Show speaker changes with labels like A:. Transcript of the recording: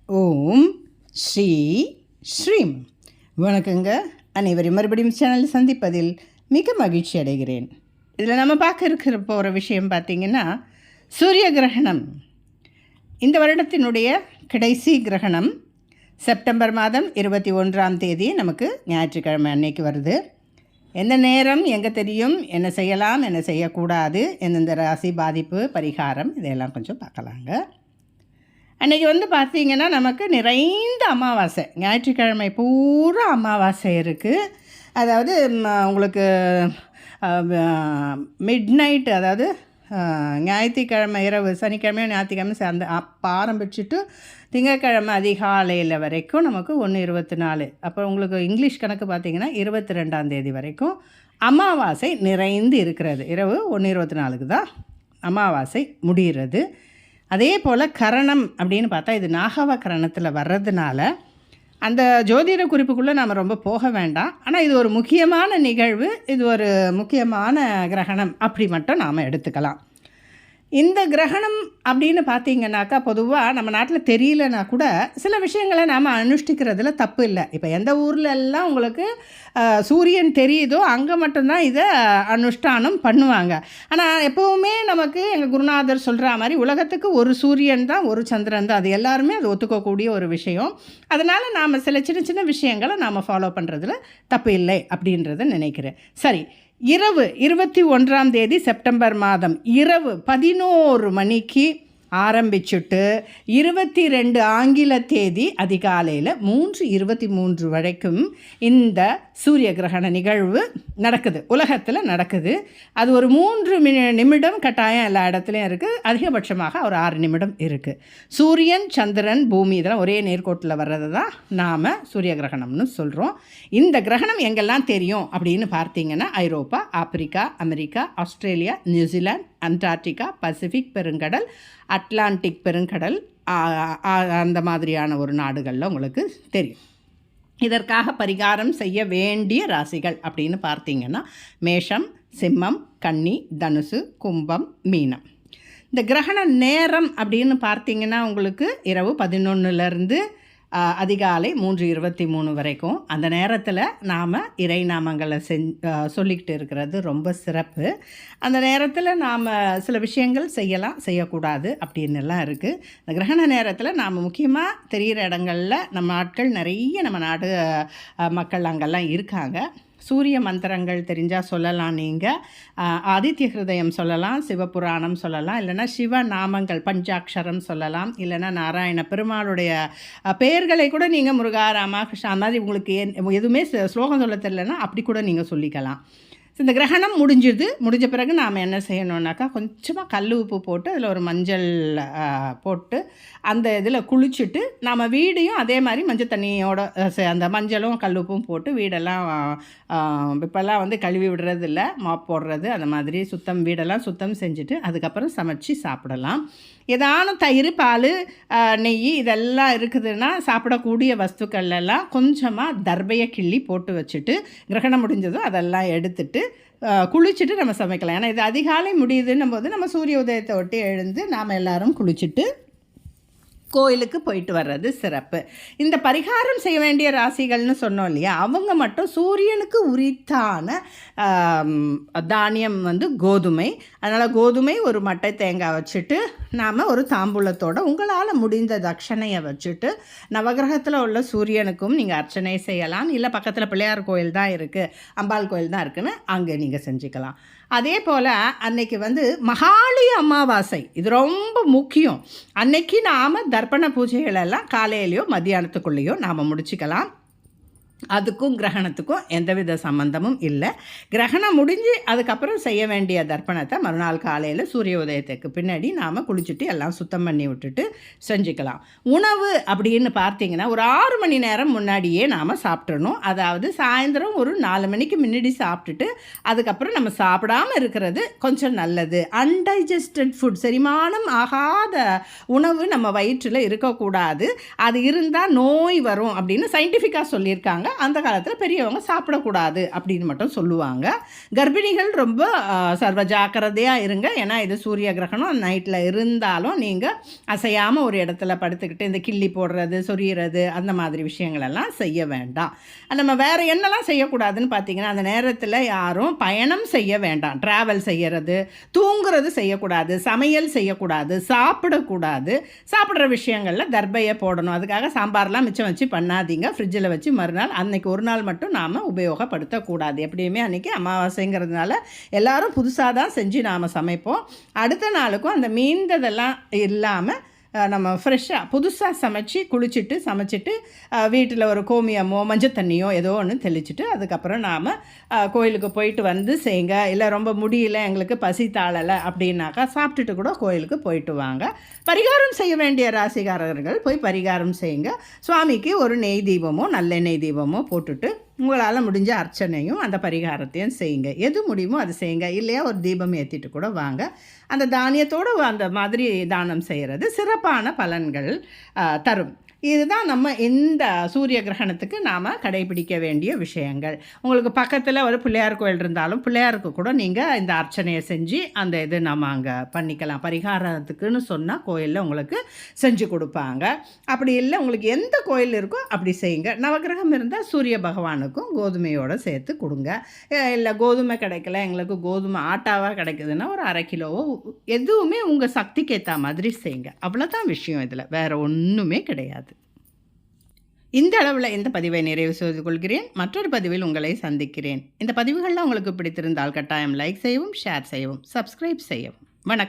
A: ஓம் ஸ்ரீ ஸ்ரீம். வணக்கங்க. அனைவரும் மறுபடியும் சேனல் சந்திப்பதில் மிக மகிழ்ச்சி அடைகிறேன். இதில் நம்ம பார்க்க போகிற விஷயம் பார்த்திங்கன்னா, சூரிய கிரகணம். இந்த வருடத்தினுடைய கடைசி கிரகணம் செப்டம்பர் மாதம் 21ஆம் தேதி நமக்கு ஞாயிற்றுக்கிழமை அன்னைக்கு வருது. எந்த நேரம் எங்கே தெரியும், என்ன செய்யலாம் என்ன செய்யக்கூடாது, எந்தெந்த ராசி பாதிப்பு பரிகாரம், இதெல்லாம் கொஞ்சம் பார்க்கலாங்க. அன்றைக்கி பார்த்திங்கன்னா நமக்கு நிறைந்த அமாவாசை, ஞாயிற்றுக்கிழமை பூரா அமாவாசை இருக்குது. அதாவது உங்களுக்கு மிட் நைட்டு, அதாவது ஞாயிற்றுக்கிழமை இரவு, சனிக்கிழமையும் ஞாயிற்றுக்கிழமை அந்த அப்போ ஆரம்பிச்சுட்டு திங்கட்கிழமை அதிகாலையில் வரைக்கும் நமக்கு 1/24. அப்புறம் உங்களுக்கு இங்கிலீஷ் கணக்கு பார்த்திங்கன்னா 22ஆம் தேதி வரைக்கும் அமாவாசை நிறைந்து இருக்கிறது. இரவு 1/24க்கு தான் அமாவாசை முடிகிறது. அதே போல் கரணம் அப்படின்னு பார்த்தா, இது நாகவ கரணத்தில் வர்றதுனால அந்த ஜோதிட குறிப்புக்குள்ளே நாம் ரொம்ப போக வேண்டாம். ஆனால் இது ஒரு முக்கியமான நிகழ்வு, இது ஒரு முக்கியமான கிரகணம் அப்படி மட்டும் நாம் எடுத்துக்கலாம். இந்த கிரகணம் அப்படின்னு பார்த்திங்கனாக்கா, பொதுவாக நம்ம நாட்டில் தெரியலனா கூட சில விஷயங்களை நாம் அனுஷ்டிக்கிறதுல தப்பு இல்லை. இப்போ எந்த ஊரில் எல்லாம் உங்களுக்கு சூரியன் தெரியுதோ அங்கே மட்டும்தான் இதை அனுஷ்டானம் பண்ணுவாங்க. ஆனால் எப்போவுமே நமக்கு எங்கள் குருநாதர் சொல்கிற மாதிரி உலகத்துக்கு ஒரு சூரியன் தான், ஒரு சந்திரன் தான். அது எல்லாருமே அது ஒத்துக்கக்கூடிய ஒரு விஷயம். அதனால் நாம் சில சின்ன சின்ன விஷயங்களை நாம் ஃபாலோ பண்ணுறதுல தப்பு இல்லை அப்படின்றத நினைக்கிறேன். சரி, இரவு 21ஆம் தேதி செப்டம்பர் மாதம் இரவு 11 மணிக்கு ஆரம்பிச்சுட்டு 22 ஆங்கில தேதி அதிகாலையில் 3:23 வரைக்கும் இந்த சூரிய கிரகண நிகழ்வு நடக்குது, உலகத்தில் நடக்குது. அது ஒரு 3 நிமிடம் கட்டாயம் எல்லா இடத்துலையும் இருக்குது. அதிகபட்சமாக ஒரு 6 நிமிடம் இருக்குது. சூரியன், சந்திரன், பூமி இதெல்லாம் ஒரே நேர்கோட்டில் வர்றது தான் நாம் சூரிய கிரகணம்னு சொல்கிறோம். இந்த கிரகணம் எங்கெல்லாம் தெரியும் அப்படின்னு பார்த்தீங்கன்னா, Europe, Africa, America, Australia, New Zealand, Antarctica, Pacific பெருங்கடல், அட்லாண்டிக் பெருங்கடல், அந்த மாதிரியான ஒரு நாடுகளில் உங்களுக்கு தெரியும். இதற்காக பரிகாரம் செய்ய வேண்டிய ராசிகள் அப்படின்னு பார்த்தீங்கன்னா, மேஷம், சிம்மம், கன்னி, தனுசு, கும்பம், மீனம். இந்த கிரகண நேரம் அப்படின்னு பார்த்தீங்கன்னா உங்களுக்கு இரவு 11லேருந்து அதிகாலை 3:23 வரைக்கும். அந்த நேரத்தில் நாம் இறை நாமங்களை சொல்லிக்கிட்டு இருக்கிறது ரொம்ப சிறப்பு. அந்த நேரத்தில் நாம் சில விஷயங்கள் செய்யலாம், செய்யக்கூடாது அப்படின்னுலாம் இருக்குது. இந்த கிரகண நேரத்தில் நாம் முக்கியமாக தெரிகிற இடங்களில் நம்ம ஆட்கள் நிறைய, நம்ம நாடு மக்கள் அங்கெல்லாம் இருக்காங்க. சூரிய மந்திரங்கள் தெரிஞ்சால் சொல்லலாம். நீங்கள் ஆதித்ய ஹிருதயம் சொல்லலாம், சிவபுராணம் சொல்லலாம், இல்லைனா சிவநாமங்கள் பஞ்சாட்சரம் சொல்லலாம், இல்லைனா நாராயண பெருமாளுடைய பெயர்களை கூட நீங்கள் முருகா, ராமா, கிருஷ்ணா மாதிரி உங்களுக்கு எதுவுமே ஸ்லோகம் சொல்ல தெரியலன்னா அப்படி கூட நீங்கள் சொல்லிக்கலாம். இந்த கிரகணம் முடிஞ்ச பிறகு நாம் என்ன செய்யணுன்னாக்கா, கொஞ்சமாக கல் உப்பு போட்டு அதில் ஒரு மஞ்சள் போட்டு அந்த இதில் குளிச்சுட்டு நாம் வீடையும் அதே மாதிரி மஞ்சள் தண்ணியோட அந்த மஞ்சளும் கல் உப்பும் போட்டு வீடெல்லாம் இப்போல்லாம் கழுவி விடுறது இல்லை, மாப் போடுறது, அந்த மாதிரி வீடெல்லாம் சுத்தம் செஞ்சுட்டு அதுக்கப்புறம் சமைச்சு சாப்பிடலாம். ஏதான தயிர், பால், நெய் இதெல்லாம் இருக்குதுன்னா சாப்பிடக்கூடிய வஸ்துக்கள்லாம் கொஞ்சமாக தர்பையை கிள்ளி போட்டு வச்சுட்டு கிரகணம் முடிஞ்சதும் அதெல்லாம் எடுத்துட்டு குளிச்சுட்டு நம்ம சமைக்கலாம். ஏன்னா இது அதிகாலை முடியுதுன்னும் போது நம்ம சூரிய உதயத்தை ஒட்டி எழுந்து நாம் எல்லோரும் குளிச்சுட்டு கோயிலுக்கு போயிட்டு வர்றது சிறப்பு. இந்த பரிகாரம் செய்ய வேண்டிய ராசிகள்னு சொன்னோம் இல்லையா, அவங்க மட்டும் சூரியனுக்கு உரித்தான தானியம் கோதுமை. அதனால் கோதுமை, ஒரு மட்டை தேங்காய் வச்சுட்டு நாம் ஒரு தாம்பூலத்தோடு உங்களால் முடிந்த தட்சணையை வச்சுட்டு நவகிரகத்தில் உள்ள சூரியனுக்கும் நீங்கள் அர்ச்சனை செய்யலாம். இல்லை பக்கத்தில் பிள்ளையார் கோயில் தான் இருக்குது, அம்பாள் கோயில் தான் இருக்குதுன்னு அங்கே நீங்கள் செஞ்சுக்கலாம். அதே போல் அன்னைக்கு மகாளி அமாவாசை, இது ரொம்ப முக்கியம். அன்னைக்கு நாம் தர்ப்பண பூஜைகளெல்லாம் காலையிலையோ மத்தியானத்துக்குள்ளேயோ நாம் முடிச்சுக்கலாம். அதுக்கும் கிரகணத்துக்கும் எந்தவித சம்பந்தமும் இல்லை. கிரகணம் முடிஞ்சு அதுக்கப்புறம் செய்ய வேண்டிய தர்ப்பணத்தை மறுநாள் காலையில் சூரிய உதயத்துக்கு பின்னாடி நாம் குளிச்சுட்டு எல்லாம் சுத்தம் பண்ணி விட்டுட்டு செஞ்சுக்கலாம். உணவு அப்படின்னு பார்த்தீங்கன்னா ஒரு 6 மணி நேரம் முன்னாடியே நாம் சாப்பிட்றணும். அதாவது சாயந்தரம் ஒரு 4 மணிக்கு முன்னாடி சாப்பிட்டுட்டு அதுக்கப்புறம் நம்ம சாப்பிடாமல் இருக்கிறது கொஞ்சம் நல்லது. அன்டைஜஸ்டட் ஃபுட், செரிமானம் ஆகாத உணவு நம்ம வயிற்றில் இருக்கக்கூடாது. அது இருந்தால் நோய் வரும் அப்படின்னு சயின்டிஃபிக்காக சொல்லியிருக்காங்க. அந்த காலத்தில் பெரியவங்க சாப்பிடக்கூடாது அப்படின்னு மட்டும் சொல்லுவாங்க. கர்ப்பிணிகள் ரொம்ப சர்வ ஜாக்கிரதையாக இருங்க. ஏன்னா இது சூரிய கிரகணம் நைட்டில் இருந்தாலும் நீங்கள் அசையாமல் ஒரு இடத்துல படுத்துக்கிட்டு இந்த கிள்ளி போடுறது சொரியிறது அந்த மாதிரி விஷயங்களெல்லாம் செய்ய வேண்டாம். நம்ம வேறு என்னெல்லாம் செய்யக்கூடாதுன்னு பார்த்தீங்கன்னா, அந்த நேரத்தில் யாரும் பயணம் செய்ய வேண்டாம். ட்ராவல் செய்கிறது, தூங்குறது செய்யக்கூடாது, சமையல் செய்யக்கூடாது, சாப்பிடக்கூடாது. சாப்பிட்ற விஷயங்களில் தர்பையை போடணும். அதுக்காக சாம்பார்லாம் மிச்சம் வச்சு பண்ணாதீங்க. ஃப்ரிட்ஜில் வச்சு மறுநாள் அன்றைக்கி ஒரு நாள் மட்டும் நாம் உபயோகப்படுத்தக்கூடாது. எப்படியுமே அன்றைக்கி அமாவாசைங்கிறதுனால எல்லோரும் புதுசாக தான் செஞ்சு நாம் சமைப்போம். அடுத்த நாளுக்கும் அந்த மீந்ததெல்லாம் இல்லாமல் நம்ம ஃப்ரெஷ்ஷாக புதுசாக சமைச்சு குளிச்சுட்டு சமைச்சிட்டு வீட்டில் ஒரு கோமியமோ மஞ்சள் தண்ணியோ ஏதோ ஒன்று தெளிச்சுட்டு அதுக்கப்புறம் நாம் கோயிலுக்கு போயிட்டு வந்து செய்யுங்க. இல்லை ரொம்ப முடியல எங்களுக்கு பசி தாழலை அப்படின்னாக்கா சாப்பிட்டுட்டு கூட கோயிலுக்கு போயிட்டு வாங்க. பரிகாரம் செய்ய வேண்டிய ராசிக்காரர்கள் போய் பரிகாரம் செய்யுங்க. சுவாமிக்கு ஒரு நெய் தீபமோ நல்லெண்ணெய் தீபமோ போட்டுட்டு உங்களால் முடிஞ்ச அர்ச்சனையும் அந்த பரிகாரத்தையும் செய்யுங்க. எது முடியுமோ அது செய்யுங்க. இல்லையா ஒரு தீபம் ஏற்றிட்டு கூட வாங்க. அந்த தானியத்தோடு அந்த மாதிரி தானம் செய்கிறது சிறப்பான பலன்கள் தரும். இதுதான் நம்ம இந்த சூரிய கிரகணத்துக்கு நாம் கடைபிடிக்க வேண்டிய விஷயங்கள். உங்களுக்கு பக்கத்தில் ஒரு பிள்ளையார் கோயில் இருந்தாலும் பிள்ளையாருக்கு கூட நீங்கள் இந்த அர்ச்சனையை செஞ்சு அந்த இது நம்ம அங்கே பண்ணிக்கலாம். பரிகாரத்துக்குன்னு சொன்னால் கோயிலில் உங்களுக்கு செஞ்சு கொடுப்பாங்க. அப்படி இல்லை உங்களுக்கு எந்த கோயில் இருக்கோ அப்படி செய்யுங்க. நவகிரகம் இருந்தால் சூரிய பகவானுக்கும் கோதுமையோடு சேர்த்து கொடுங்க. இல்லை கோதுமை கிடைக்கல எங்களுக்கு கோதுமை ஆட்டாவாக கிடைக்குதுன்னா ஒரு 1/2 கிலோவோ எதுவுமே உங்கள் சக்திக்கு ஏற்ற மாதிரி செய்யுங்க. அவ்வளோதான் விஷயம். இதில் வேறு ஒன்றுமே கிடையாது. இந்த அளவில் இந்த பதிவை நிறைவு செய்து கொள்கிறேன். மற்றொரு பதிவில் உங்களை சந்திக்கிறேன். இந்த பதிவுகள்லாம் உங்களுக்கு பிடித்திருந்தால் கட்டாயம் லைக் செய்யவும், ஷேர் செய்யவும், சப்ஸ்கிரைப் செய்யவும். வணக்கம்.